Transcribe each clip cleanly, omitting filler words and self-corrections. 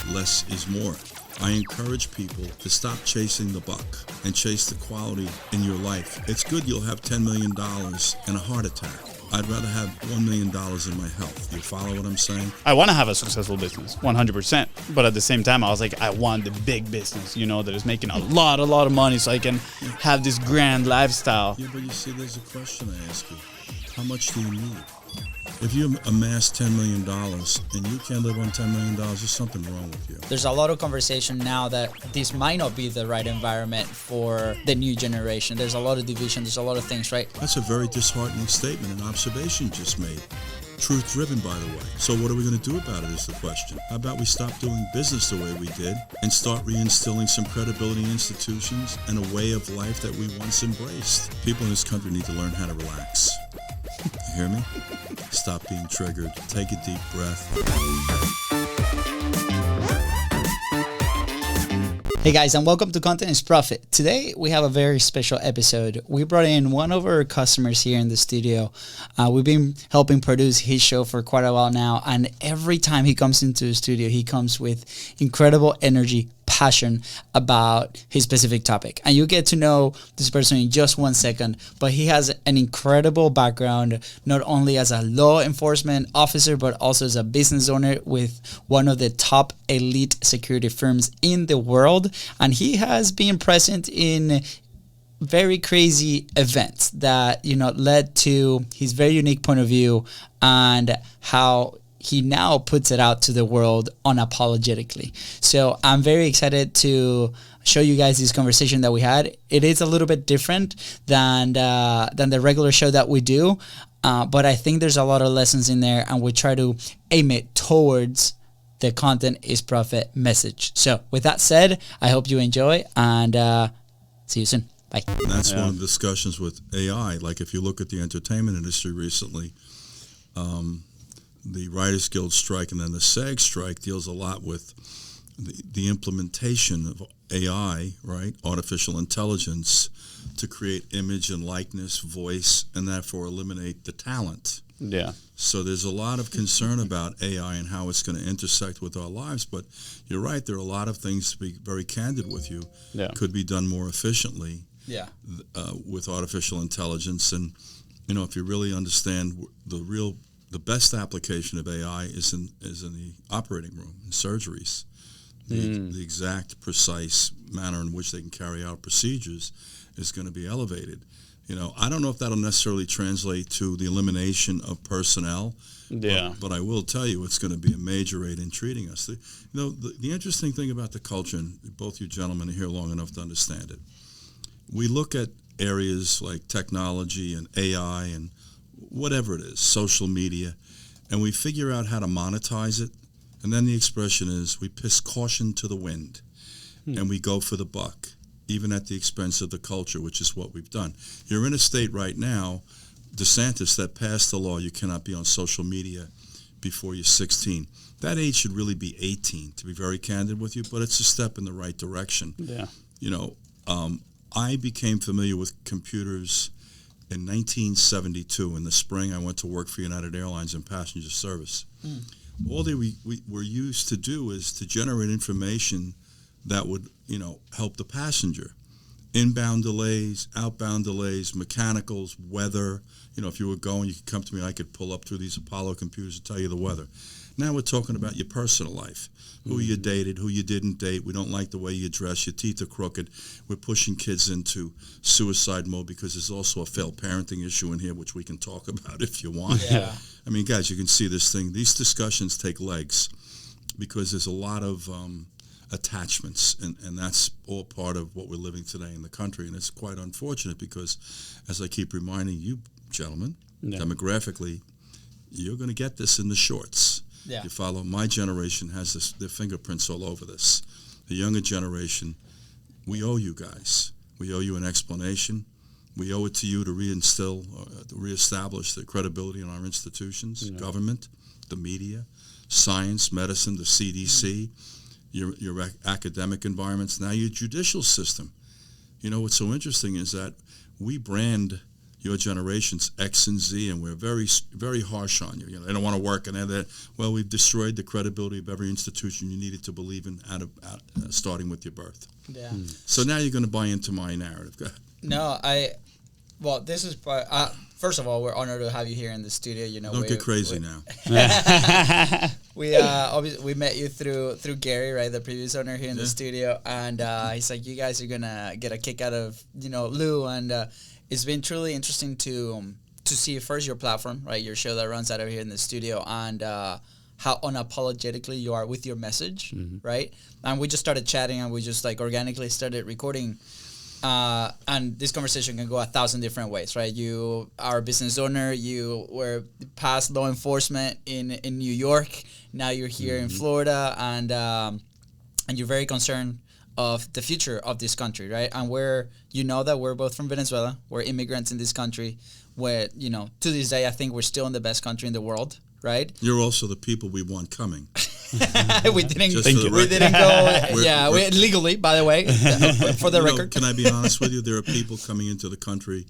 less is more. I encourage people to stop chasing the buck and chase the quality in your life. It's good you'll have $10 million and a heart attack. I'd rather have $1 million in my health. You follow what I'm saying? I want to have a successful business, 100%. But at the same time, I was like, I want the big business, that is making a lot of money so I can have this grand lifestyle. Yeah, but you see, there's a question I ask you. How much do you need? If you amass $10 million and you can't live on $10 million, there's something wrong with you. There's a lot of conversation now that this might not be the right environment for the new generation. There's a lot of division. There's a lot of things, right? That's a very disheartening statement, an observation just made. Truth driven, by the way. So what are we going to do about it is the question. How about we stop doing business the way we did and start reinstilling some credibility in institutions and a way of life that we once embraced? People in this country need to learn how to relax. You hear me? Stop being triggered. Take a deep breath. Hey guys, and welcome to Content is Profit. Today we have a very special episode. We brought in one of our customers here in the studio. We've been helping produce his show for quite a while now, and every time he comes into the studio, he comes with incredible energy, passion about his specific topic. And you get to know this person in just 1 second, but he has an incredible background, not only as a law enforcement officer, but also as a business owner with one of the top elite security firms in the world. And he has been present in very crazy events that, led to his very unique point of view and how he now puts it out to the world unapologetically. So I'm very excited to show you guys this conversation that we had. It is a little bit different than the regular show that we do, but I think there's a lot of lessons in there, and we try to aim it towards the Content is Profit message. So with that said, I hope you enjoy, and see you soon. Bye. And that's one of the discussions with AI. Like if you look at the entertainment industry recently, the Writers Guild strike and then the SAG strike deals a lot with the implementation of AI, right? Artificial intelligence to create image and likeness, voice, and therefore eliminate the talent. Yeah. So there's a lot of concern about AI and how it's going to intersect with our lives. But you're right, there are a lot of things, to be very candid with you, could be done more efficiently with artificial intelligence. And, if you really understand the best application of AI is in the operating room, in surgeries. The exact, precise manner in which they can carry out procedures is going to be elevated. I don't know if that'll necessarily translate to the elimination of personnel, but I will tell you it's going to be a major aid in treating us. The interesting thing about the culture, and both you gentlemen are here long enough to understand it, we look at areas like technology and AI and whatever it is, social media, and we figure out how to monetize it, and then the expression is we piss caution to the wind, and we go for the buck, even at the expense of the culture, which is what we've done. You're in a state right now, DeSantis, that passed the law you cannot be on social media before you're 16. That age should really be 18, to be very candid with you, but it's a step in the right direction. Yeah. I became familiar with computers in 1972. In the spring, I went to work for United Airlines in passenger service. All that we were used to do is to generate information that would, help the passenger. Inbound delays, outbound delays, mechanicals, weather. If you were going, you could come to me, I could pull up through these Apollo computers and tell you the weather. Now we're talking about your personal life, who you dated, who you didn't date. We don't like the way you dress. Your teeth are crooked. We're pushing kids into suicide mode because there's also a failed parenting issue in here, which we can talk about if you want. Yeah. I mean, guys, you can see this thing. These discussions take legs because there's a lot of attachments, and that's all part of what we're living today in the country. And it's quite unfortunate because, as I keep reminding you, gentlemen, demographically, you're going to get this in the shorts. Yeah. You follow? My generation has their fingerprints all over this. The younger generation, we owe you guys. We owe you an explanation. We owe it to you to reestablish the credibility in our institutions, government, the media, science, medicine, the CDC, your academic environments, now your judicial system. What's so interesting is that we brand your generation's X and Z, and we're very, very harsh on you. You know, they don't want to work, and they're well, we've destroyed the credibility of every institution you needed to believe in, starting with your birth. Yeah. So now you're going to buy into my narrative. Go ahead. No, well, this is part. First of all, we're honored to have you here in the studio. You know, don't get crazy now. We obviously we met you through Gary, right, the previous owner here in the studio, and he's like, you guys are gonna get a kick out of Lou, and it's been truly interesting to see first your platform, right, your show that runs out of here in the studio, and how unapologetically you are with your message, right, and we just started chatting, and we just like organically started recording. And this conversation can go 1,000 different ways, right? You are a business owner. You were past law enforcement in New York. Now you're here in Florida, and you're very concerned of the future of this country, right? And that we're both from Venezuela. We're immigrants in this country. Where to this day, I think we're still in the best country in the world, right? You're also the people we want coming. we didn't go. Legally, by the way, for the record. Can I be honest with you? There are people coming into the country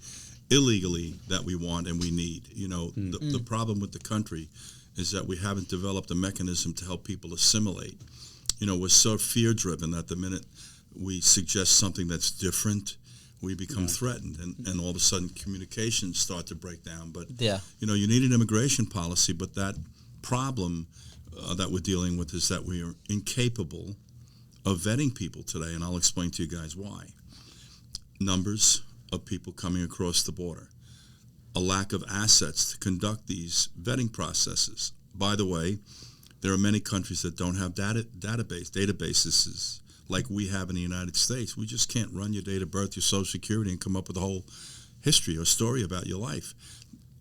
illegally that we want and we need. The problem with the country is that we haven't developed a mechanism to help people assimilate. We're so fear-driven that the minute we suggest something that's different, we become threatened, and all of a sudden communications start to break down. But you need an immigration policy, but that problem that we're dealing with is that we are incapable of vetting people today, and I'll explain to you guys why. Numbers of people coming across the border, a lack of assets to conduct these vetting processes. By the way, there are many countries that don't have databases like we have in the United States. We just can't run your date of birth, your social security, and come up with a whole history or story about your life.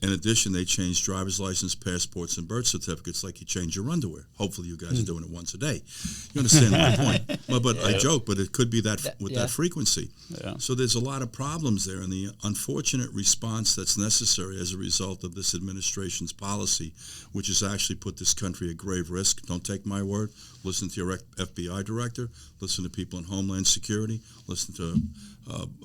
In addition, they change driver's license, passports, and birth certificates like you change your underwear. Hopefully you guys are doing it once a day. You understand my point? Well, but I joke, but it could be that frequency. Yeah. So there's a lot of problems there, and the unfortunate response that's necessary as a result of this administration's policy, which has actually put this country at grave risk. Don't take my word. Listen to your FBI director. Listen to people in Homeland Security. Listen to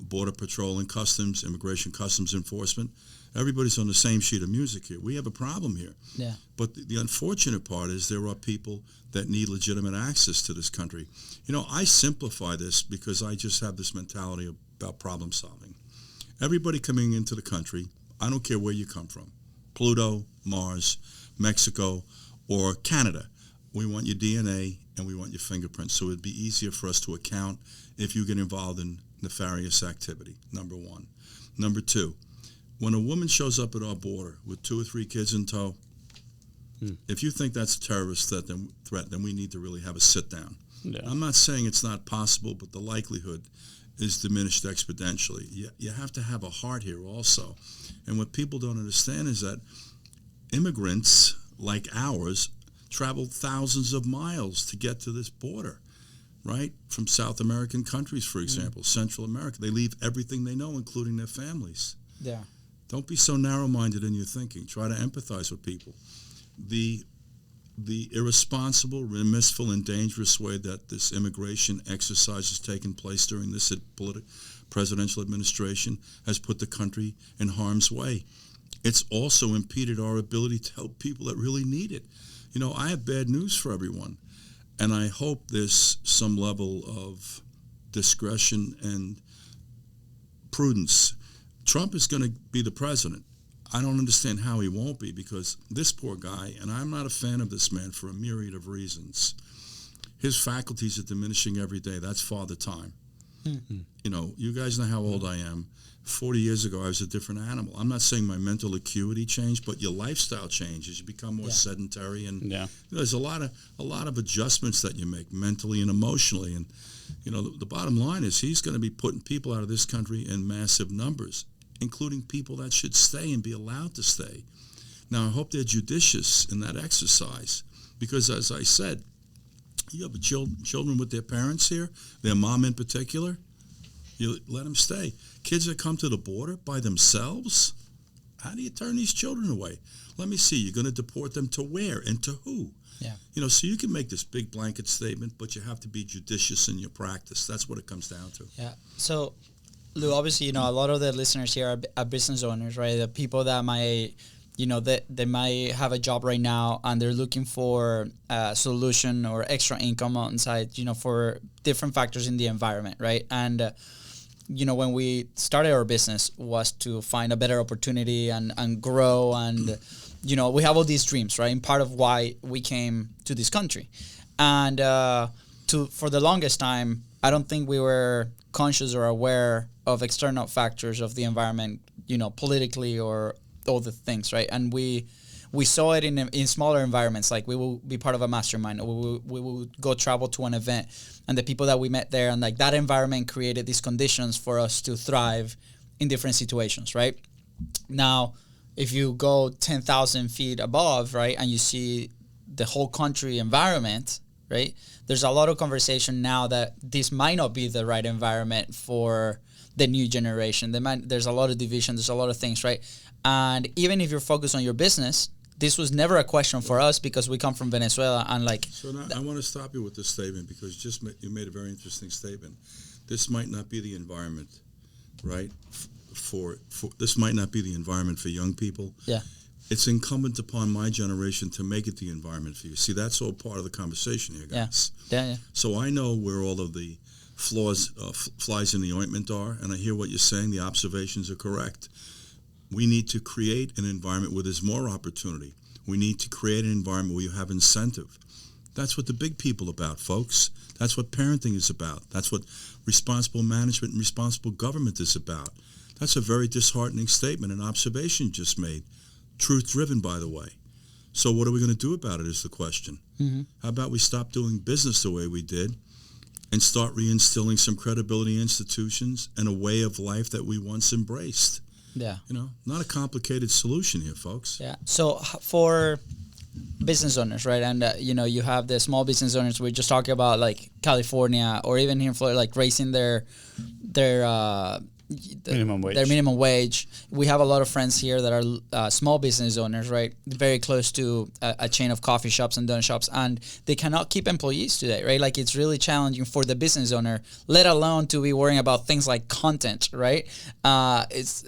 Border Patrol and Customs, Immigration Customs Enforcement. Everybody's on the same sheet of music here. We have a problem here. Yeah. But the unfortunate part is there are people that need legitimate access to this country. I simplify this because I just have this mentality about problem solving. Everybody coming into the country, I don't care where you come from, Pluto, Mars, Mexico, or Canada. We want your DNA and we want your fingerprints. So it'd be easier for us to account if you get involved in nefarious activity, number one. Number two, when a woman shows up at our border with 2 or 3 kids in tow, if you think that's a terrorist threat, then we need to really have a sit-down. Yeah. I'm not saying it's not possible, but the likelihood is diminished exponentially. You have to have a heart here also. And what people don't understand is that immigrants like ours travel thousands of miles to get to this border, right? From South American countries, for example, Central America. They leave everything they know, including their families. Yeah. Don't be so narrow-minded in your thinking. Try to empathize with people. The irresponsible, remissful, and dangerous way that this immigration exercise has taken place during this presidential administration has put the country in harm's way. It's also impeded our ability to help people that really need it. I have bad news for everyone, and I hope there's some level of discretion and prudence. Trump is going to be the president. I don't understand how he won't be, because this poor guy, and I'm not a fan of this man for a myriad of reasons, his faculties are diminishing every day. That's Father Time. Mm-hmm. You guys know how old I am. 40 years ago, I was a different animal. I'm not saying my mental acuity changed, but your lifestyle changes. You become more sedentary, and there's a lot of adjustments that you make mentally and emotionally. And the bottom line is he's going to be putting people out of this country in massive numbers, including people that should stay and be allowed to stay. Now, I hope they're judicious in that exercise, because, as I said, you have children with their parents here, their mom in particular. You let them stay. Kids that come to the border by themselves, how do you turn these children away? Let me see. You're going to deport them to where and to who? Yeah. So you can make this big blanket statement, but you have to be judicious in your practice. That's what it comes down to. Yeah. So Lou, obviously, a lot of the listeners here are business owners, right? The people that might, they might have a job right now and they're looking for a solution or extra income on side, for different factors in the environment, right? And, when we started our business was to find a better opportunity and grow. And, we have all these dreams, right? And part of why we came to this country. And for the longest time, I don't think we were conscious or aware of external factors of the environment, politically or all the things, right? And we saw it in smaller environments, like we will be part of a mastermind, or we will go travel to an event, and the people that we met there, and like that environment created these conditions for us to thrive in different situations, right? Now, if you go 10,000 feet above, right, and you see the whole country environment, right, there's a lot of conversation now that this might not be the right environment for the new generation. There's a lot of division, there's a lot of things, right? And even if you're focused on your business, this was never a question for us because we come from Venezuela and like... So now I want to stop you with this statement because you made a very interesting statement. This might not be the environment, right? This might not be the environment for young people. Yeah. It's incumbent upon my generation to make it the environment for you. See, that's all part of the conversation here, guys. Yeah. So I know where all of the flies in the ointment are, and I hear what you're saying. The observations are correct. We need to create an environment where there's more opportunity. We need to create an environment where you have incentive. That's what the big people are about, folks. That's what parenting is about. That's what responsible management and responsible government is about. That's a very disheartening statement, an observation you just made. Truth-driven, by the way. So what are we going to do about it is the question. Mm-hmm. How about we stop doing business the way we did and start reinstilling some credibility in institutions and a way of life that we once embraced? Yeah. Not a complicated solution here, folks. Yeah. So for business owners, right? And, you have the small business owners. We're just talking about like California or even here in Florida, like raising their minimum wage. Their minimum wage. We have a lot of friends here that are small business owners, right? Very close to a chain of coffee shops and donut shops, and they cannot keep employees today, right? Like it's really challenging for the business owner, let alone to be worrying about things like content, right? It's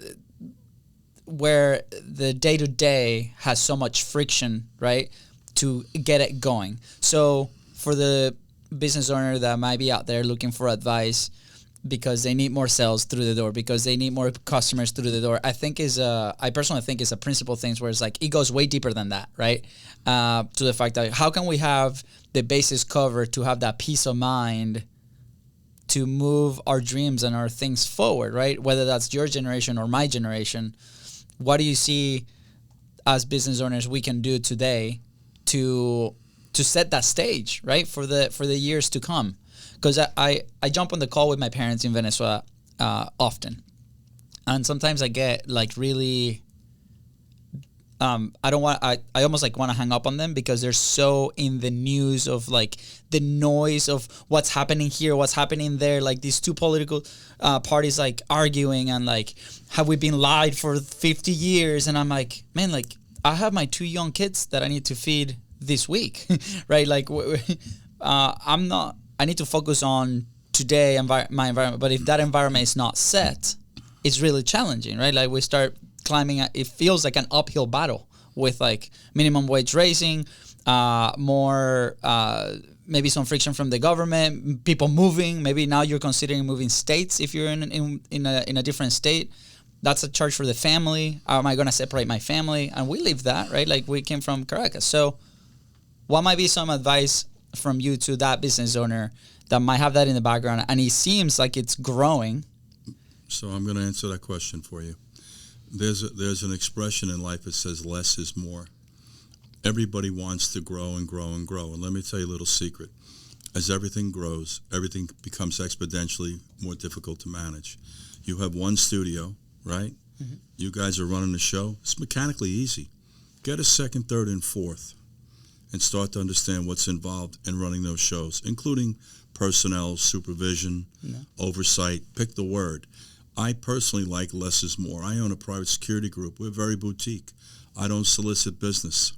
where the day-to-day has so much friction, right, to get it going. So for the business owner that might be out there looking for advice because they need more sales through the door, because they need more customers through the door, I personally think is a principal thing where it's like it goes way deeper than that, right? To the fact that how can we have the basis covered to have that peace of mind to move our dreams and our things forward, right? Whether that's your generation or my generation. What do you see as business owners we can do today to set that stage, right, for the years to come? Because I jump on the call with my parents in Venezuela often, and sometimes I get like really I almost like want to hang up on them because they're so in the news of like the noise of what's happening here, what's happening there, like these two political parties like arguing and like have we been lied for 50 years? And I'm like, man, like I have my 2 young kids that I need to feed this week, right? Like I need to focus on today my environment, but if that environment is not set, it's really challenging, right? Like we start climbing, it feels like an uphill battle with like minimum wage raising, more maybe some friction from the government, people moving. Maybe now you're considering moving states if you're in a different state. That's a charge for the family. Am I going to separate my family? And we live that, right? Like we came from Caracas. So what might be some advice from you to that business owner that might have that in the background and it seems like it's growing? So I'm going to answer that question for you. There's an expression in life that says less is more. Everybody wants to grow and grow and grow. And let me tell you a little secret. As everything grows, everything becomes exponentially more difficult to manage. You have one studio, right? Mm-hmm. You guys are running the show. It's mechanically easy. Get a second, third, and fourth and start to understand what's involved in running those shows, including personnel, supervision, oversight, pick the word. I personally like less is more. I own a private security group. We're very boutique. I don't solicit business.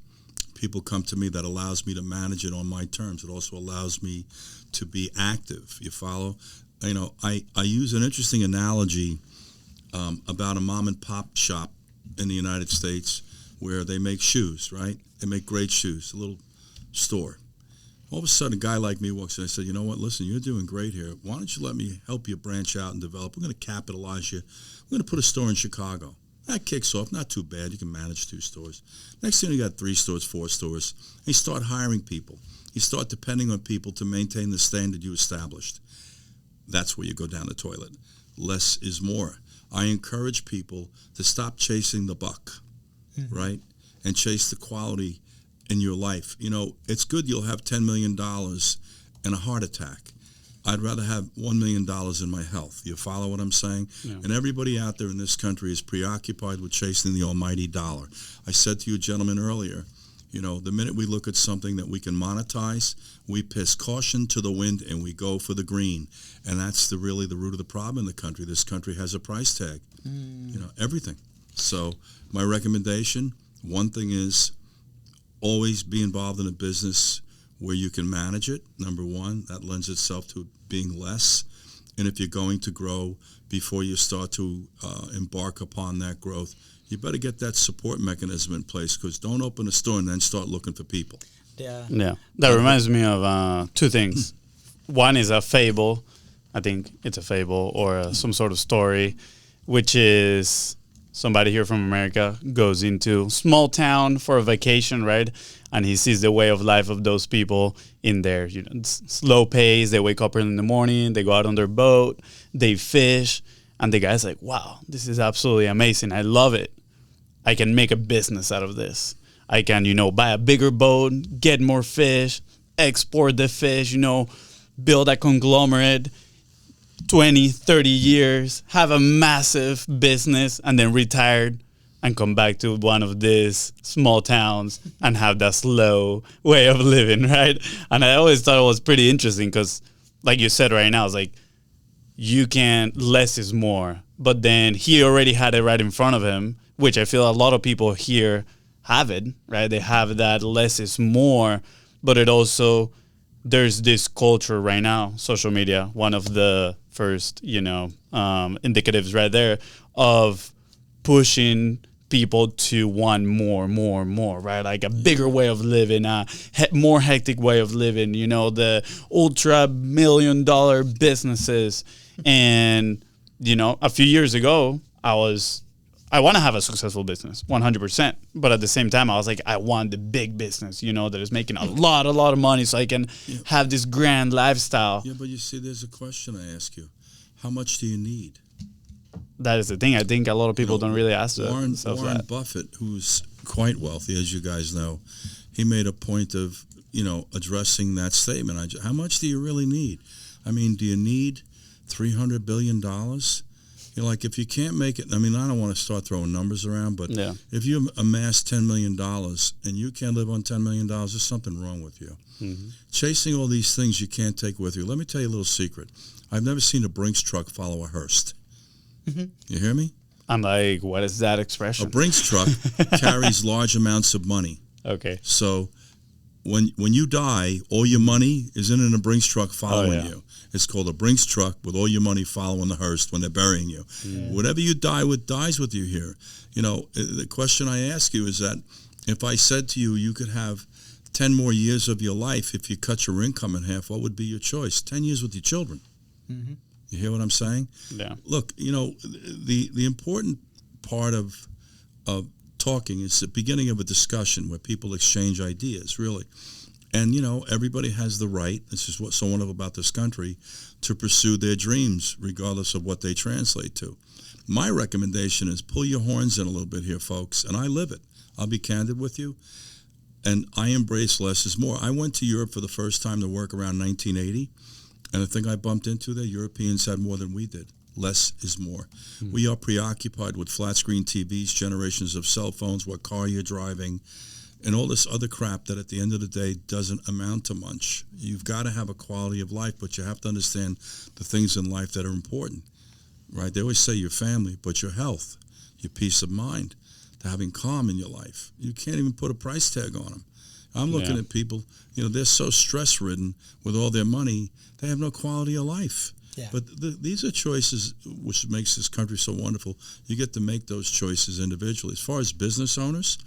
People come to me. That allows me to manage it on my terms. It also allows me to be active. You follow? I use an interesting analogy about a mom and pop shop in the United States where they make shoes, right? They make great shoes, a little store. All of a sudden, a guy like me walks in. I said, you know what? Listen, you're doing great here. Why don't you let me help you branch out and develop? We're going to capitalize you. We're going to put a store in Chicago. That kicks off. Not too bad. You can manage 2 stores. Next thing, you got 3 stores, 4 stores. And you start hiring people. You start depending on people to maintain the standard you established. That's where you go down the toilet. Less is more. I encourage people to stop chasing the buck, right? And chase the quality in your life. It's good you'll have $10 million and a heart attack. I'd rather have $1 million in my health. You follow what I'm saying? Yeah. And everybody out there in this country is preoccupied with chasing the almighty dollar. I said to you gentlemen earlier, the minute we look at something that we can monetize, we piss caution to the wind and we go for the green. And that's really the root of the problem in the country. This country has a price tag, everything. So my recommendation, one thing is always be involved in a business where you can manage it. Number one, that lends itself to being less. And if you're going to grow, before you start to embark upon that growth, you better get that support mechanism in place, because don't open a store and then start looking for people. Yeah. That reminds me of 2 things. One is a fable. I think it's a fable or some sort of story, which is somebody here from America goes into small town for a vacation, right? And he sees the way of life of those people in their slow pace. They wake up early in the morning. They go out on their boat. They fish. And the guy's like, wow, this is absolutely amazing. I love it. I can make a business out of this. I can, buy a bigger boat, get more fish, export the fish, build a conglomerate, 20, 30 years, have a massive business, and then retire and come back to one of these small towns and have that slow way of living, right? And I always thought it was pretty interesting because, like you said right now, it's like, less is more. But then he already had it right in front of him, which I feel a lot of people here have it, right? They have that less is more, but it also, there's this culture right now, social media, one of the first, indicatives right there of pushing people to want more, right? Like a bigger way of living, a more hectic way of living, the ultra $1 million businesses. And, a few years ago, I want to have a successful business, 100%. But at the same time, I was like, I want the big business, that is making a lot of money so I can have this grand lifestyle. Yeah, but you see, there's a question I ask you. How much do you need? That is the thing. I think a lot of people don't really ask themselves that. Warren Buffett, who's quite wealthy, as you guys know, he made a point of, addressing that statement. How much do you really need? I mean, do you need $300 billion? Like if you can't make it, I don't want to start throwing numbers around, but if you amass $10 million and you can't live on $10 million, there's something wrong with you. Mm-hmm. Chasing all these things you can't take with you. Let me tell you a little secret. I've never seen a Brinks truck follow a hearse. Mm-hmm. You hear me? I'm like, what is that expression? A Brinks truck carries large amounts of money. Okay. So when you die, all your money is in a Brinks truck following you. It's called a Brinks truck with all your money following the hearse when they're burying you. Yeah. Whatever you die with dies with you here. The question I ask you is that if I said to you, you could have 10 more years of your life if you cut your income in half, what would be your choice? 10 years with your children. Mm-hmm. You hear what I'm saying? Yeah. Look, the important part of talking is the beginning of a discussion where people exchange ideas, really. And, everybody has the right, this is what's so wonderful about this country, to pursue their dreams, regardless of what they translate to. My recommendation is pull your horns in a little bit here, folks, and I live it. I'll be candid with you. And I embrace less is more. I went to Europe for the first time to work around 1980, and the thing I bumped into there, Europeans had more than we did. Less is more. Mm-hmm. We are preoccupied with flat screen TVs, generations of cell phones, what car you're driving, and all this other crap that at the end of the day doesn't amount to much. You've got to have a quality of life, but you have to understand the things in life that are important, right? They always say your family, but your health, your peace of mind, to having calm in your life. You can't even put a price tag on them. I'm looking at people, they're so stress-ridden with all their money, they have no quality of life. Yeah. But these are choices which makes this country so wonderful. You get to make those choices individually. As far as business owners,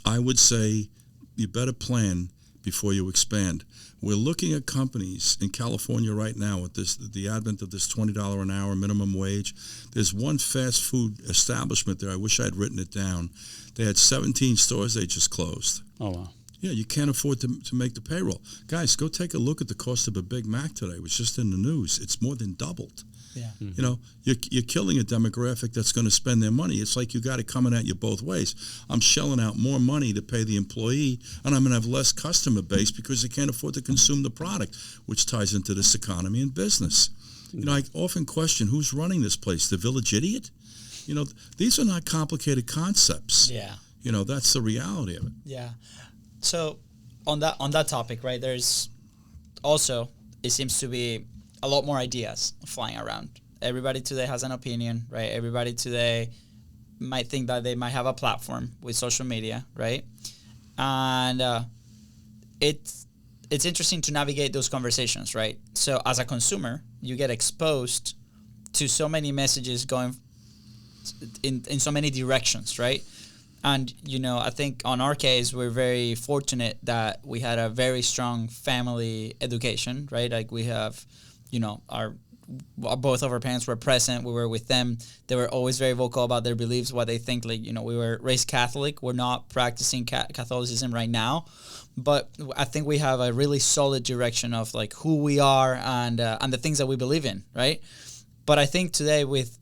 I would say you better plan before you expand. We're looking at companies in California right now with the advent of this $20 an hour minimum wage. There's one fast food establishment there. I wish I had written it down. They had 17 stores. They just closed. Oh, wow. Yeah, you can't afford to make the payroll. Guys, go take a look at the cost of a Big Mac today. It was just in the news. It's more than doubled. Yeah. Mm-hmm. You know, you're killing a demographic that's going to spend their money. It's like you got it coming at you both ways. I'm shelling out more money to pay the employee, and I'm going to have less customer base because they can't afford to consume the product, which ties into this economy and business. You know, I often question who's running this place, the village idiot? You know, these are not complicated concepts. Yeah. You know, that's the reality of it. Yeah. So on that topic, right, there's also, it seems to be a lot more ideas flying around. Everybody today has an opinion, right? Everybody today might think that they might have a platform with social media, right? And it's interesting to navigate those conversations, right? So as a consumer, you get exposed to so many messages going in so many directions, right? And, you know, I think on our case, we're very fortunate that we had a very strong family education, right? Like we have, you know, both of our parents were present. We were with them. They were always very vocal about their beliefs, what they think. Like, you know, we were raised Catholic. We're not practicing Catholicism right now, but I think we have a really solid direction of like who we are and the things that we believe in, right? But I think today with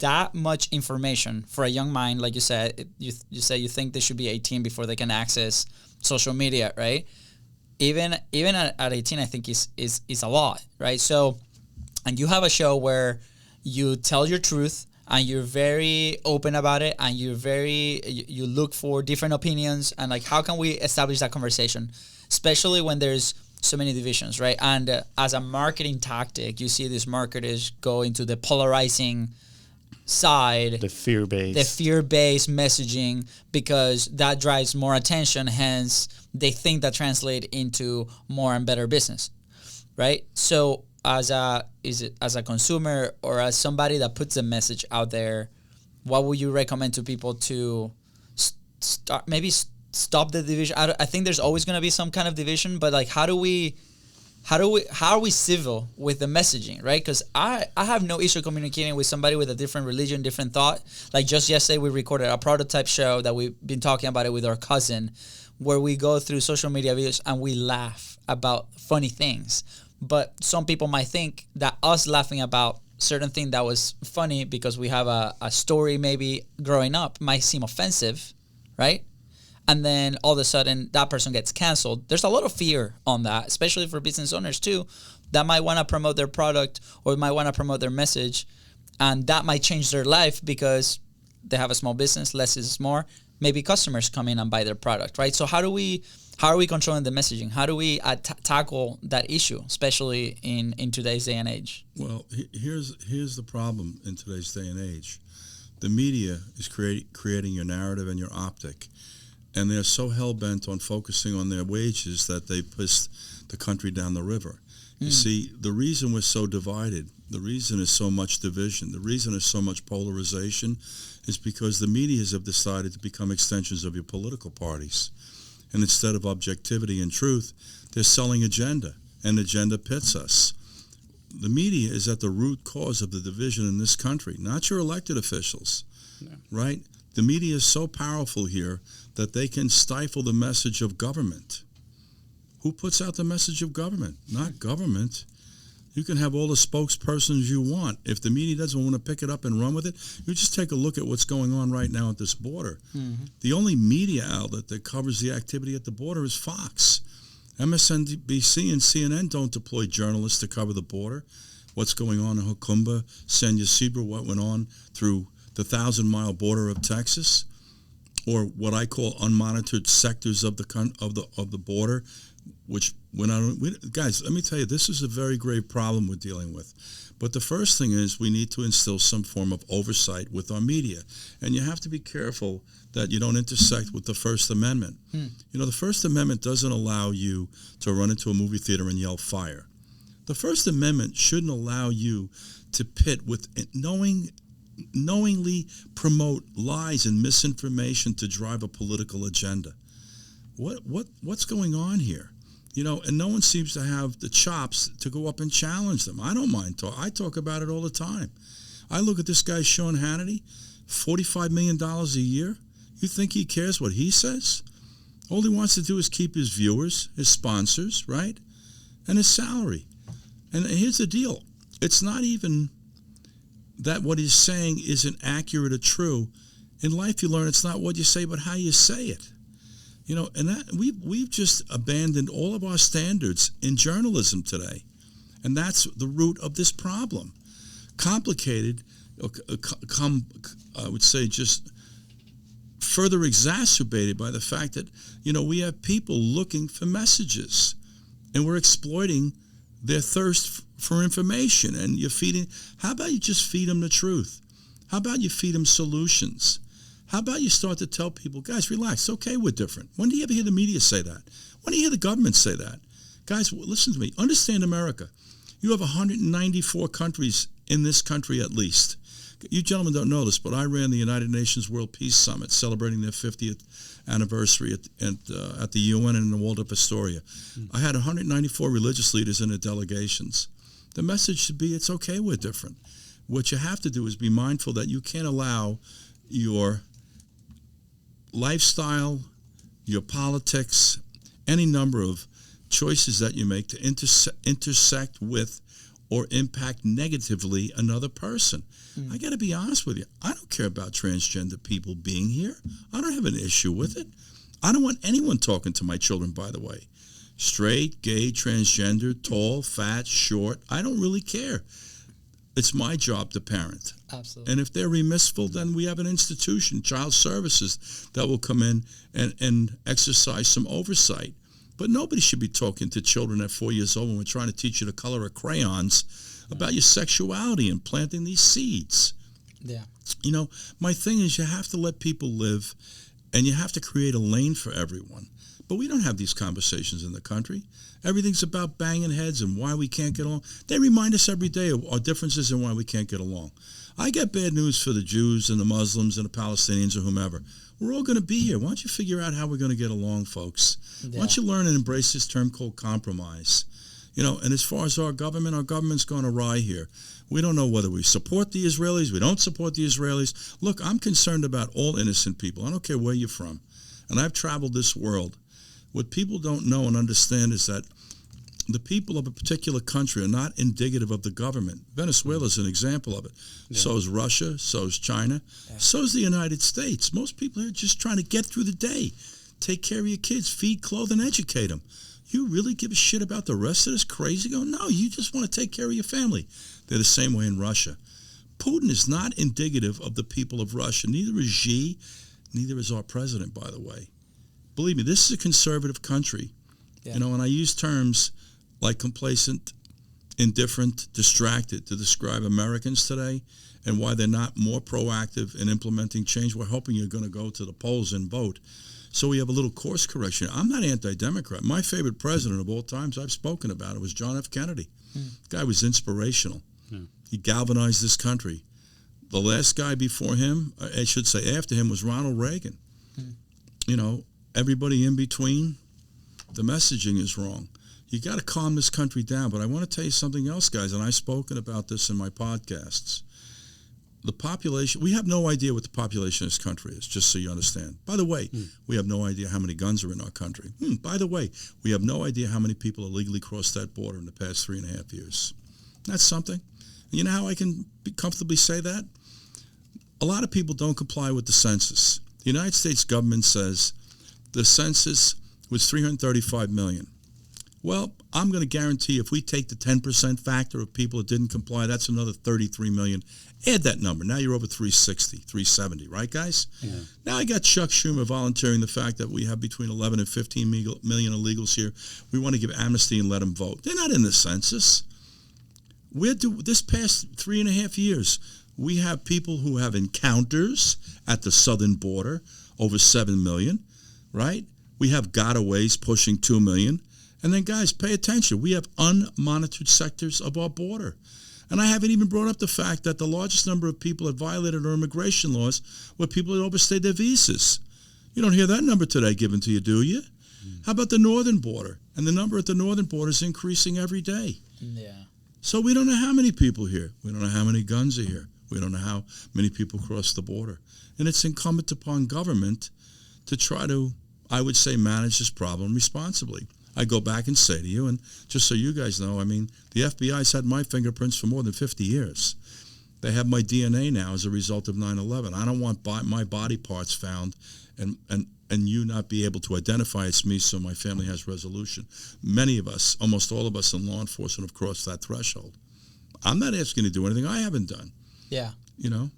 that much information for a young mind, like you said, you say you think they should be 18 before they can access social media, right? Even at 18, I think is a lot, right? So, and you have a show where you tell your truth and you're very open about it and you look for different opinions and like how can we establish that conversation, especially when there's so many divisions, right? And as a marketing tactic, you see these marketers go into the polarizing side, the fear-based messaging, because that drives more attention. Hence, they think that translate into more and better business, right? So, as a consumer or as somebody that puts a message out there, what would you recommend to people to stop the division? I think there's always going to be some kind of division, but like how are we civil with the messaging, right? Because I have no issue communicating with somebody with a different religion, different thought. Like just yesterday we recorded a prototype show that we've been talking about it with our cousin, where we go through social media videos and we laugh about funny things. But some people might think that us laughing about certain thing that was funny because we have a story maybe growing up might seem offensive, right? And then all of a sudden that person gets canceled. There's a lot of fear on that, especially for business owners too, that might want to promote their product or might want to promote their message. And that might change their life because they have a small business, less is more. Maybe customers come in and buy their product, right? So how are we controlling the messaging? How do we tackle that issue, especially in today's day and age? Well, here's the problem in today's day and age. The media is creating your narrative and your optic. And they're so hell-bent on focusing on their wages that they push the country down the river. You see, the reason we're so divided, the reason is so much division, the reason is so much polarization is because the medias have decided to become extensions of your political parties. And instead of objectivity and truth, they're selling agenda, and agenda pits us. The media is at the root cause of the division in this country, not your elected officials, right? The media is so powerful here that they can stifle the message of government. Who puts out the message of government? Not government. You can have all the spokespersons you want. If the media doesn't want to pick it up and run with it, you just take a look at what's going on right now at this border. Mm-hmm. The only media outlet that covers the activity at the border is Fox. MSNBC and CNN don't deploy journalists to cover the border. What's going on in Hukumba, San Ysidro, what went on through the 1,000-mile border of Texas, or what I call unmonitored sectors of the border, which went on. Guys, let me tell you, this is a very grave problem we're dealing with. But the first thing is we need to instill some form of oversight with our media, and you have to be careful that you don't intersect with the First Amendment. You know, the First Amendment doesn't allow you to run into a movie theater and yell fire. The First Amendment shouldn't allow you to pit with knowingly promote lies and misinformation to drive a political agenda. What's going on here? And no one seems to have the chops to go up and challenge them. I don't mind I talk about it all the time. I look at this guy, Sean Hannity, $45 million a year. You think he cares what he says? All he wants to do is keep his viewers, his sponsors, right? And his salary. And here's the deal. It's not even that what he's saying isn't accurate or true. In life, you learn it's not what you say, but how you say it. And that we've just abandoned all of our standards in journalism today. And that's the root of this problem. Complicated, I would say just further exacerbated by the fact that, we have people looking for messages and we're exploiting their thirst for information. And how about you just feed them the truth? How about you feed them solutions? How about you start to tell people, guys, relax, it's okay, we're different. When do you ever hear the media say that? When do you hear the government say that? Guys, listen to me. Understand America. You have 194 countries in this country at least. You gentlemen don't know this, but I ran the United Nations World Peace Summit celebrating their 50th anniversary at the UN in the Waldorf Astoria. I had 194 religious leaders in the delegations. The message should be, it's okay, we're different. What you have to do is be mindful that you can't allow your lifestyle, your politics, any number of choices that you make to intersect with or impact negatively another person. I got to be honest with you. I don't care about transgender people being here. I don't have an issue with it. I don't want anyone talking to my children, by the way. Straight, gay, transgender, tall, fat, short. I don't really care. It's my job to parent. Absolutely. And if they're remissful, then we have an institution, child services, that will come in and exercise some oversight. But nobody should be talking to children at 4 years old when we're trying to teach you the color of crayons about your sexuality and planting these seeds. Yeah. My thing is you have to let people live and you have to create a lane for everyone. But we don't have these conversations in the country. Everything's about banging heads and why we can't get along. They remind us every day of our differences and why we can't get along. I got bad news for the Jews and the Muslims and the Palestinians or whomever. We're all going to be here. Why don't you figure out how we're going to get along, folks? Yeah. Why don't you learn and embrace this term called compromise? And as far as our government's gone awry here. We don't know whether we support the Israelis, we don't support the Israelis. Look, I'm concerned about all innocent people. I don't care where you're from. And I've traveled this world. What people don't know and understand is that the people of a particular country are not indicative of the government. Venezuela is an example of it. Yeah. So is Russia, so is China, so is the United States. Most people are just trying to get through the day, take care of your kids, feed, clothe, and educate them. You really give a shit about the rest of this crazy? No, you just want to take care of your family. They're the same way in Russia. Putin is not indicative of the people of Russia. Neither is Xi, neither is our president, by the way. Believe me, this is a conservative country. Yeah. And I use terms like complacent, indifferent, distracted to describe Americans today and why they're not more proactive in implementing change. We're hoping you're going to go to the polls and vote. So we have a little course correction. I'm not anti-Democrat. My favorite president of all times, I've spoken about it, was John F. Kennedy. The guy was inspirational. He galvanized this country. The last guy before him, I should say after him, was Ronald Reagan. Everybody in between, the messaging is wrong. You got to calm this country down. But I want to tell you something else, guys, and I've spoken about this in my podcasts. The population, we have no idea what the population of this country is, just so you understand. By the way, we have no idea how many guns are in our country. By the way, we have no idea how many people illegally crossed that border in the past 3.5 years. That's something. You know how I can comfortably say that? A lot of people don't comply with the census. The United States government says the census was 335 million. Well, I'm going to guarantee if we take the 10% factor of people that didn't comply, that's another 33 million. Add that number. Now you're over 360, 370, right, guys? Yeah. Now I got Chuck Schumer volunteering the fact that we have between 11 and 15 million illegals here. We want to give amnesty and let them vote. They're not in the census. This past 3.5 years, we have people who have encounters at the southern border, over 7 million, right? We have gotaways pushing 2 million. And then, guys, pay attention. We have unmonitored sectors of our border. And I haven't even brought up the fact that the largest number of people that violated our immigration laws were people that overstayed their visas. You don't hear that number today given to you, do you? How about the northern border? And the number at the northern border is increasing every day. Yeah. So we don't know how many people here. We don't know how many guns are here. We don't know how many people cross the border. And it's incumbent upon government to try to, I would say, manage this problem responsibly. I go back and say to you, and just so you guys know, I mean, the FBI's had my fingerprints for more than 50 years. They have my DNA now as a result of 9/11. I don't want my body parts found and you not be able to identify it's me so my family has resolution. Many of us, almost all of us in law enforcement have crossed that threshold. I'm not asking you to do anything I haven't done. Yeah. You know?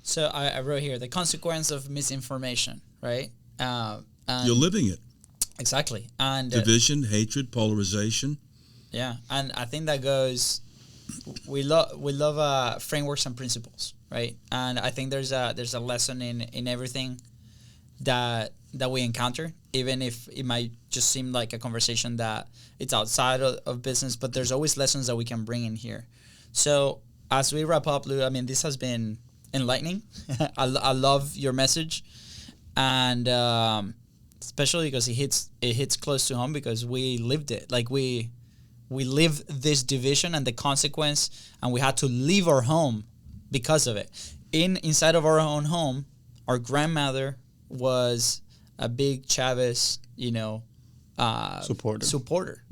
So I wrote here, the consequence of misinformation, right? You're living it. Exactly. And division, hatred, polarization. Yeah, and I think that goes. We love frameworks and principles, right? And I think there's a lesson in everything that we encounter, even if it might just seem like a conversation that it's outside of business. But there's always lessons that we can bring in here. So as we wrap up, Lou, I mean, this has been enlightening. I love your message, and especially because it hits close to home because we lived it. Like we lived this division and the consequence, and we had to leave our home because of it. Inside of our own home, our grandmother was a big Chavez, supporter,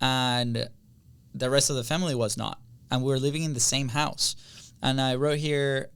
and the rest of the family was not. And we were living in the same house. And I wrote here,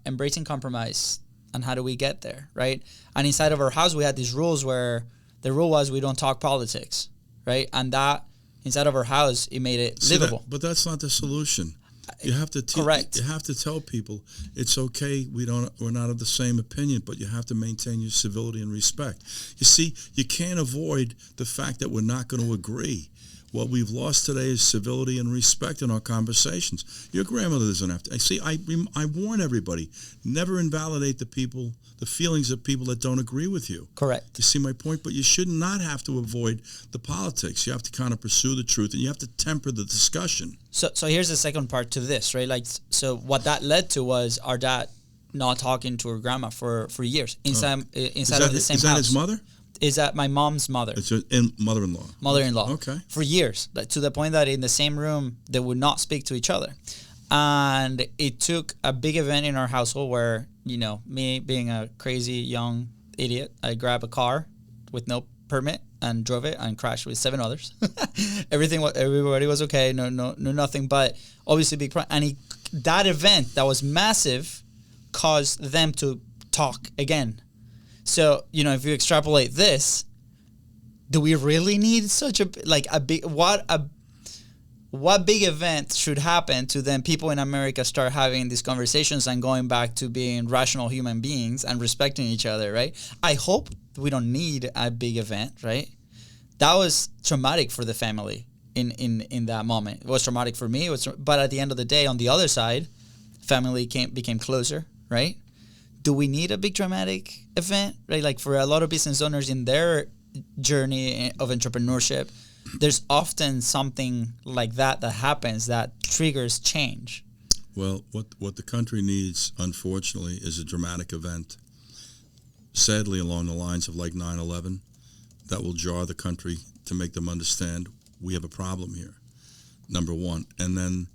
embracing compromise. And how do we get there, right? And inside of our house, we had these rules where the rule was we don't talk politics, right? And that, inside of our house, it made it livable. But that's not the solution. You have to correct. You have to tell people it's okay. We're not of the same opinion, but you have to maintain your civility and respect. You see, you can't avoid the fact that we're not going to agree. What we've lost today is civility and respect in our conversations. Your grandmother doesn't have to. See, I warn everybody, never invalidate the feelings of people that don't agree with you. Correct. You see my point? But you should not have to avoid the politics. You have to kind of pursue the truth, and you have to temper the discussion. So here's the second part to this, right? Like, so what that led to was our dad not talking to her grandma for years inside of the same house. Is that his mother? Is that my mom's mother? It's mother-in-law. Mother-in-law. Okay. For years, to the point that in the same room they would not speak to each other, and it took a big event in our household where me being a crazy young idiot, I grabbed a car with no permit and drove it and crashed with 7 others. Everybody was okay. No, nothing. But obviously big problem. And that event that was massive caused them to talk again. So, if you extrapolate this, do we really need such a big, what big event should happen to then people in America start having these conversations and going back to being rational human beings and respecting each other, right? I hope we don't need a big event, right? That was traumatic for the family in that moment. It was traumatic for me, but at the end of the day, on the other side, family became closer, right? Do we need a big dramatic event, right? Like for a lot of business owners in their journey of entrepreneurship, there's often something like that happens that triggers change. Well, what the country needs, unfortunately, is a dramatic event. Sadly, along the lines of like 9/11, that will jar the country to make them understand we have a problem here, number one. And then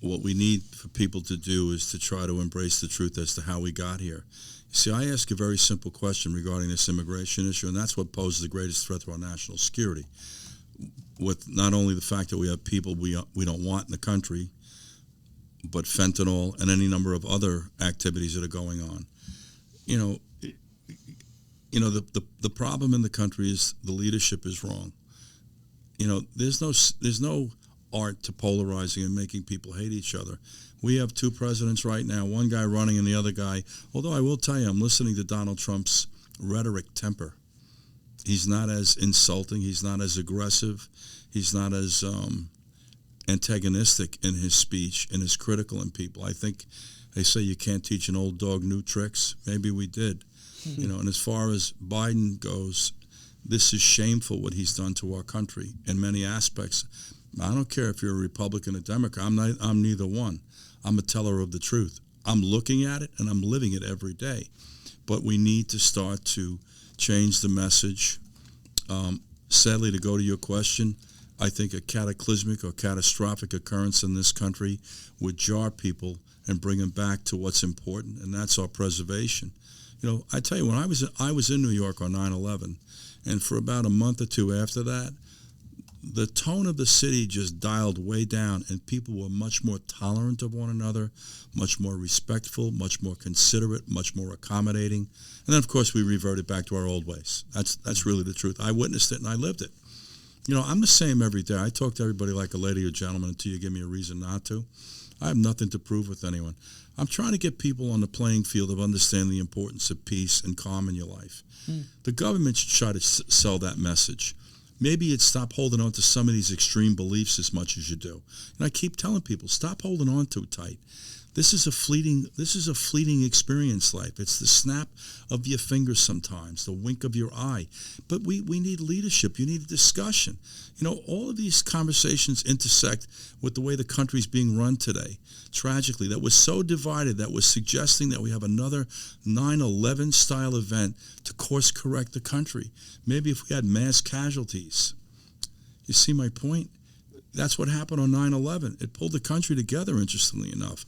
what we need for people to do is to try to embrace the truth as to how we got here. You see, I ask a very simple question regarding this immigration issue, and that's what poses the greatest threat to our national security. With not only the fact that we have people we don't want in the country, but fentanyl and any number of other activities that are going on. The problem in the country is the leadership is wrong. There's no art to polarizing and making people hate each other. We have 2 presidents right now, one guy running and the other guy, although I will tell you, I'm listening to Donald Trump's rhetoric temper. He's not as insulting, he's not as aggressive, he's not as antagonistic in his speech and as critical in people. I think they say you can't teach an old dog new tricks. Maybe we did. And as far as Biden goes, this is shameful what he's done to our country in many aspects. I don't care if you're a Republican or Democrat. I'm neither one. I'm a teller of the truth. I'm looking at it and I'm living it every day. But we need to start to change the message. Sadly, to go to your question, I think a cataclysmic or catastrophic occurrence in this country would jar people and bring them back to what's important, and that's our preservation. You know, I tell you, when I was in New York on 9/11, and for about a month or two after that, the tone of the city just dialed way down, and people were much more tolerant of one another, much more respectful, much more considerate, much more accommodating. And then, of course, we reverted back to our old ways. That's really the truth. I witnessed it and I lived it. You know, I'm the same every day. I talk to everybody like a lady or gentleman until you give me a reason not to. I have nothing to prove with anyone. I'm trying to get people on the playing field of understanding the importance of peace and calm in your life. The government should try to sell that message. Maybe you'd stop holding on to some of these extreme beliefs as much as you do. And I keep telling people, stop holding on too tight. This is a fleeting experience, life. It's the snap of your fingers sometimes, the wink of your eye. But we need leadership. You need a discussion. You know, all of these conversations intersect with the way the country's being run today. Tragically, that was so divided that was suggesting that we have another 9/11 style event to course correct the country. Maybe if we had mass casualties. You see my point? That's what happened on 9/11. It pulled the country together, interestingly enough.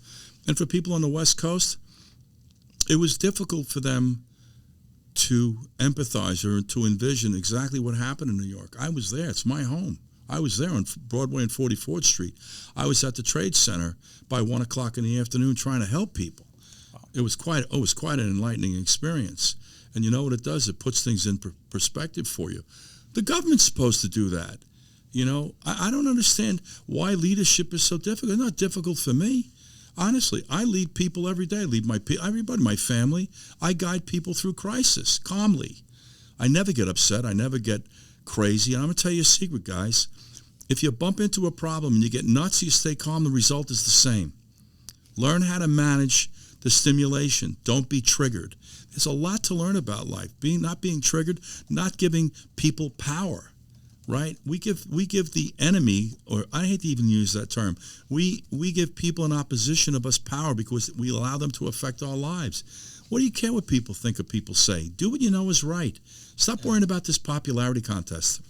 And for people on the West Coast, it was difficult for them to empathize or to envision exactly what happened in New York. I was there. It's my home. I was there on Broadway and 44th Street. I was at the Trade Center by 1 o'clock in the afternoon trying to help people. Wow. It was quite an enlightening experience. And you know what it does? It puts things in perspective for you. The government's supposed to do that. You know, I don't understand why leadership is so difficult. It's not difficult for me. Honestly, I lead people every day. I lead everybody, my family. I guide people through crisis calmly. I never get upset. I never get crazy. And I'm going to tell you a secret, guys. If you bump into a problem and you get nuts, you stay calm, the result is the same. Learn how to manage the stimulation. Don't be triggered. There's a lot to learn about life. Not being triggered, not giving people power. Right? We give the enemy, or I hate to even use that term, we give people in opposition of us power because we allow them to affect our lives. What do you care what people think or people say? Do what you know is right. Stop worrying about this popularity contest.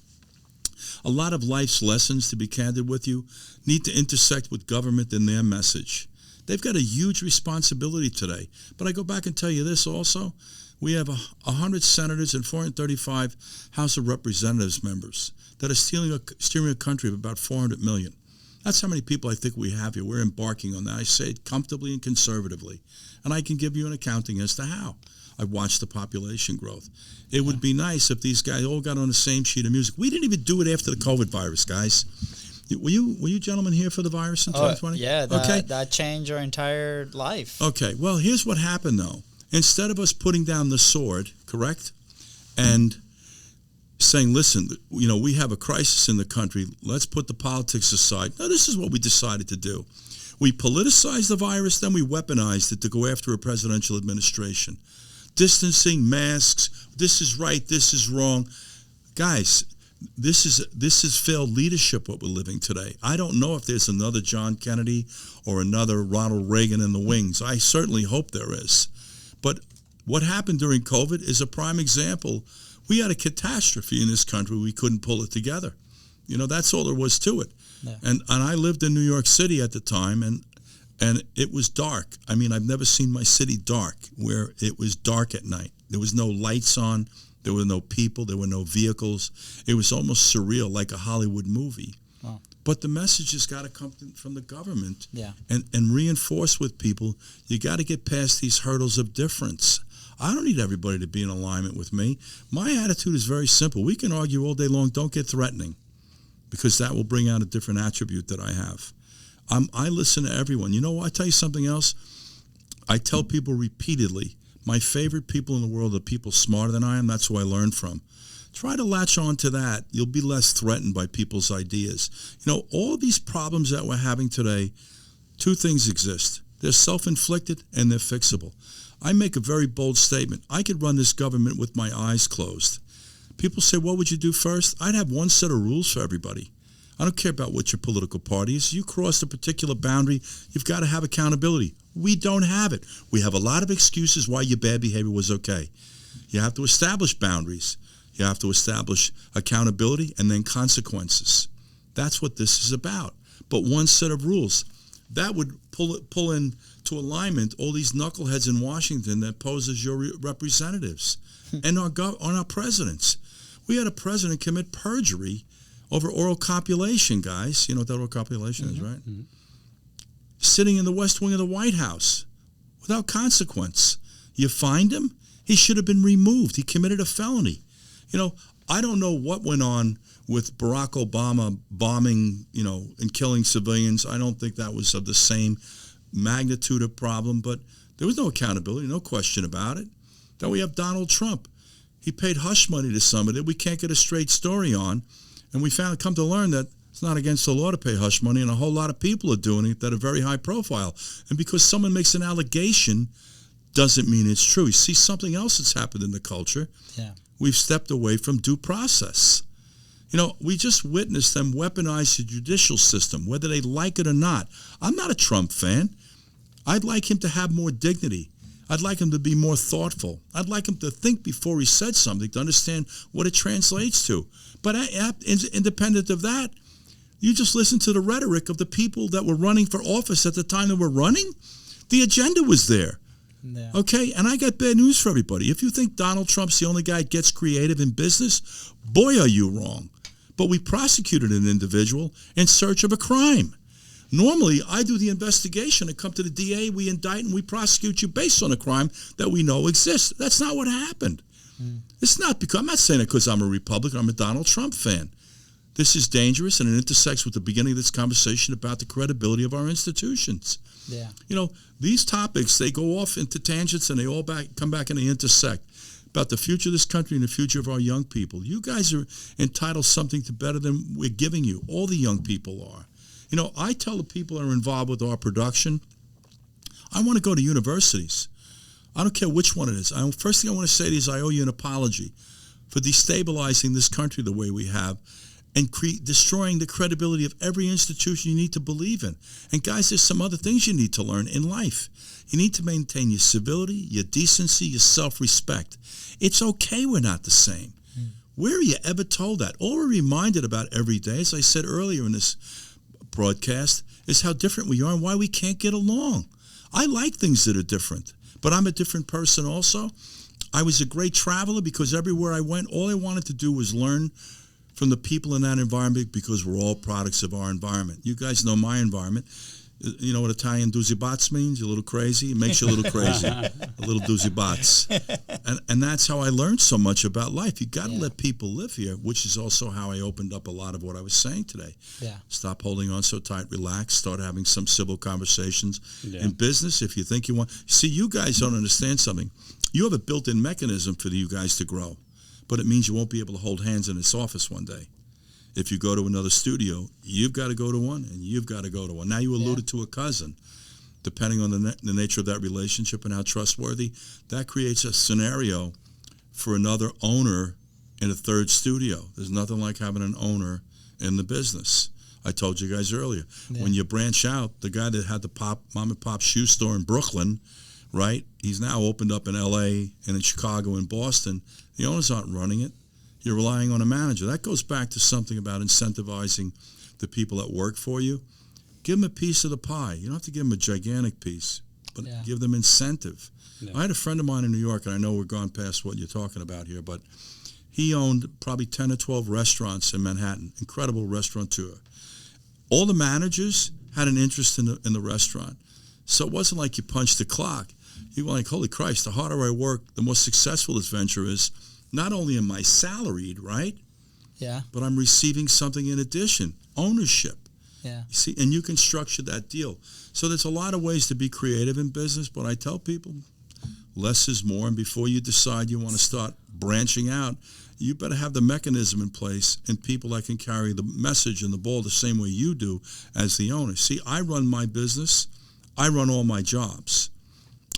A lot of life's lessons, to be candid with you, need to intersect with government and their message. They've got a huge responsibility today. But I go back and tell you this also. We have 100 senators and 435 House of Representatives members that are steering a country of about 400 million. That's how many people I think we have here. We're embarking on that. I say it comfortably and conservatively. And I can give you an accounting as to how. I've watched the population growth. It would be nice if these guys all got on the same sheet of music. We didn't even do it after the COVID virus, guys. Were you gentlemen here for the virus in 2020? Yeah, that changed our entire life. Okay, well, here's what happened, though. Instead of us putting down the sword, correct, and saying, listen, you know, we have a crisis in the country, let's put the politics aside. No, this is what we decided to do. We politicized the virus, then we weaponized it to go after a presidential administration. Distancing, masks, this is right, this is wrong. Guys, this is failed leadership, what we're living today. I don't know if there's another John Kennedy or another Ronald Reagan in the wings. I certainly hope there is. But what happened during COVID is a prime example. We had a catastrophe in this country. We couldn't pull it together. You know, that's all there was to it. Yeah. And I lived in New York City at the time, and it was dark. I mean, I've never seen my city dark, where it was dark at night. There was no lights on. There were no people. There were no vehicles. It was almost surreal, like a Hollywood movie. Wow. But the message has got to come from the government and reinforce with people, you got to get past these hurdles of difference. I don't need everybody to be in alignment with me. My attitude is very simple. We can argue all day long. Don't get threatening, because that will bring out a different attribute that I have. I listen to everyone. You know what? I tell you something else. I tell people repeatedly, my favorite people in the world are people smarter than I am. That's who I learn from. Try to latch on to that. You'll be less threatened by people's ideas. You know, all these problems that we're having today, two things exist. They're self-inflicted and they're fixable. I make a very bold statement. I could run this government with my eyes closed. People say, what would you do first? I'd have one set of rules for everybody. I don't care about what your political party is. You cross a particular boundary, you've got to have accountability. We don't have it. We have a lot of excuses why your bad behavior was okay. You have to establish boundaries. You have to establish accountability and then consequences. That's what this is about. But one set of rules. That would pull into alignment all these knuckleheads in Washington that pose as your representatives and our presidents. We had a president commit perjury over oral copulation, guys. You know what that oral copulation is, right? Mm-hmm. Sitting in the West Wing of the White House without consequence. You find him, he should have been removed. He committed a felony. You know, I don't know what went on with Barack Obama bombing, and killing civilians. I don't think that was of the same magnitude of problem, but there was no accountability, no question about it. Then we have Donald Trump. He paid hush money to somebody that we can't get a straight story on. And we come to learn that it's not against the law to pay hush money, and a whole lot of people are doing it that are very high profile. And because someone makes an allegation doesn't mean it's true. You see something else that's happened in the culture. Yeah. We've stepped away from due process. We just witnessed them weaponize the judicial system, whether they like it or not. I'm not a Trump fan. I'd like him to have more dignity. I'd like him to be more thoughtful. I'd like him to think before he said something, to understand what it translates to. But independent of that, you just listen to the rhetoric of the people that were running for office at the time they were running. The agenda was there. Yeah. Okay? And I got bad news for everybody. If you think Donald Trump's the only guy that gets creative in business, boy, are you wrong. But we prosecuted an individual in search of a crime. Normally, I do the investigation and come to the DA, we indict and we prosecute you based on a crime that we know exists. That's not what happened. It's not because, I'm not saying it because I'm a Republican, I'm a Donald Trump fan. This is dangerous, and it intersects with the beginning of this conversation about the credibility of our institutions. Yeah. These topics, they go off into tangents and they all come back and they intersect. About the future of this country and the future of our young people. You guys are entitled something to better than we're giving you. All the young people are. I tell the people that are involved with our production, I want to go to universities. I don't care which one it is. First thing I want to say is I owe you an apology for destabilizing this country the way we have and destroying the credibility of every institution you need to believe in. And guys, there's some other things you need to learn in life. You need to maintain your civility, your decency, your self-respect. It's okay we're not the same. Where are you ever told that? All we're reminded about every day, as I said earlier in this broadcast, is how different we are and why we can't get along. I like things that are different, but I'm a different person also. I was a great traveler because everywhere I went, all I wanted to do was learn from the people in that environment because we're all products of our environment. You guys know my environment. You know what Italian duzibats means? You're a little crazy. It makes you a little crazy. A little duzibats. And that's how I learned so much about life. You got to let people live here, which is also how I opened up a lot of what I was saying today. Yeah. Stop holding on so tight. Relax. Start having some civil conversations. Yeah. In business, if you think you want. See, you guys don't understand something. You have a built-in mechanism for you guys to grow. But it means you won't be able to hold hands in this office one day. If you go to another studio, you've got to go to one, and you've got to go to one. Now, you alluded to a cousin. Depending on the nature of that relationship and how trustworthy, that creates a scenario for another owner in a third studio. There's nothing like having an owner in the business. I told you guys earlier. Yeah. When you branch out, the guy that had the mom and pop shoe store in Brooklyn, right, he's now opened up in L.A. and in Chicago and Boston. The owners aren't running it. You're relying on a manager. That goes back to something about incentivizing the people that work for you. Give them a piece of the pie. You don't have to give them a gigantic piece, but give them incentive. Yeah. I had a friend of mine in New York, and I know we're gone past what you're talking about here, but he owned probably 10 or 12 restaurants in Manhattan. Incredible restaurateur. All the managers had an interest in the restaurant. So it wasn't like you punched the clock. You were like, holy Christ, the harder I work, the more successful this venture is. Not only am I salaried, right? Yeah. But I'm receiving something in addition, ownership. Yeah. You see, and you can structure that deal. So there's a lot of ways to be creative in business, but I tell people less is more, and before you decide you want to start branching out, you better have the mechanism in place and people that can carry the message and the ball the same way you do as the owner. See, I run my business. I run all my jobs.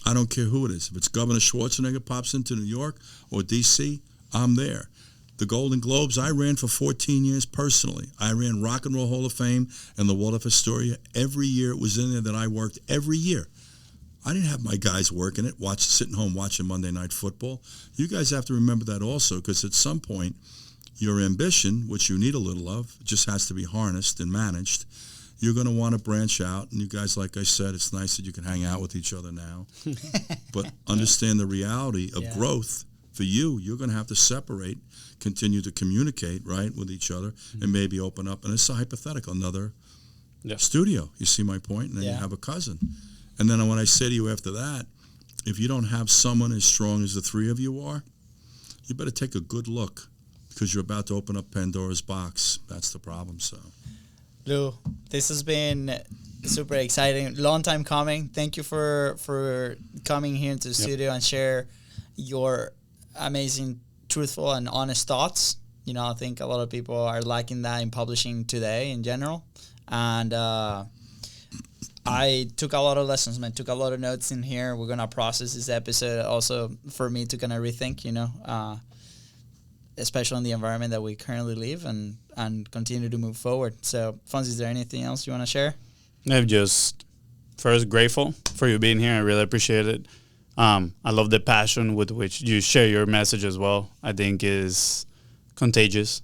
I don't care who it is. If it's Governor Schwarzenegger pops into New York or D.C., I'm there. The Golden Globes, I ran for 14 years personally. I ran Rock and Roll Hall of Fame and the Waldorf Astoria. Every year it was in there that I worked, every year. I didn't have my guys working it, sitting home watching Monday Night Football. You guys have to remember that also, because at some point, your ambition, which you need a little of, just has to be harnessed and managed. You're going to want to branch out. And you guys, like I said, it's nice that you can hang out with each other now. But understand the reality of growth. For you, you're going to have to separate, continue to communicate, right, with each other, and maybe open up. And it's a hypothetical, another studio. You see my point? And then you have a cousin. And then when I say to you after that, if you don't have someone as strong as the three of you are, you better take a good look, because you're about to open up Pandora's box. That's the problem. So, Lou, this has been super exciting. Long time coming. Thank you for coming here into the studio and share your amazing, truthful, and honest thoughts. You know, I think a lot of people are lacking that in publishing today in general. And I took a lot of lessons, man. Took a lot of notes in here. We're going to process this episode also for me to kind of rethink, you know, especially in the environment that we currently live, and continue to move forward. So, Fonzie, is there anything else you want to share? I'm just first grateful for you being here. I really appreciate it. I love the passion with which you share your message as well. I think is contagious.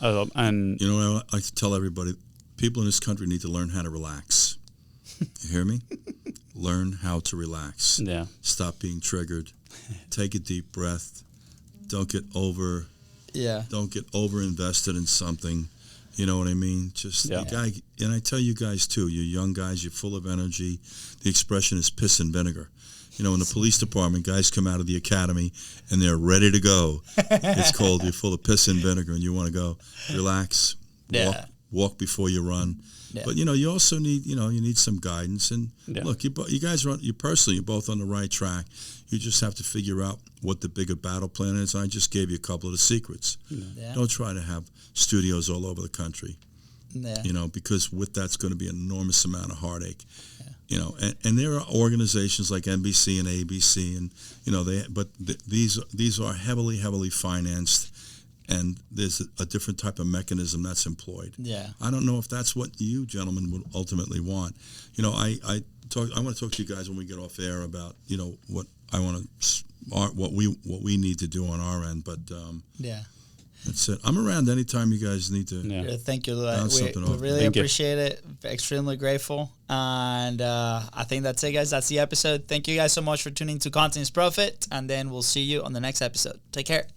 And you know, I like to tell everybody, people in this country need to learn how to relax. You hear me? Learn how to relax. Yeah. Stop being triggered. Take a deep breath. Don't get over invested in something. You know what I mean? Just and I tell you guys too, you're young guys, you're full of energy. The expression is piss and vinegar. You know, in the police department, guys come out of the academy and they're ready to go. It's cold, you're full of piss and vinegar, and you want to go relax, walk before you run. Yeah. But, you know, you also need, you need some guidance. And look, you guys you're both on the right track. You just have to figure out what the bigger battle plan is. I just gave you a couple of the secrets. Yeah. Don't try to have studios all over the country. Yeah. You know, because with that's going to be an enormous amount of heartache. Yeah. You know, and there are organizations like NBC and ABC, and you know these are heavily financed, and there's a different type of mechanism that's employed. Yeah, I don't know if that's what you gentlemen would ultimately want. You know, I want to talk to you guys when we get off air about what I want to what we need to do on our end, but that's it. I'm around anytime you guys need to. Yeah. Thank you. We really appreciate it. Extremely grateful. And I think that's it, guys. That's the episode. Thank you guys so much for tuning to Content is Profit. And then we'll see you on the next episode. Take care.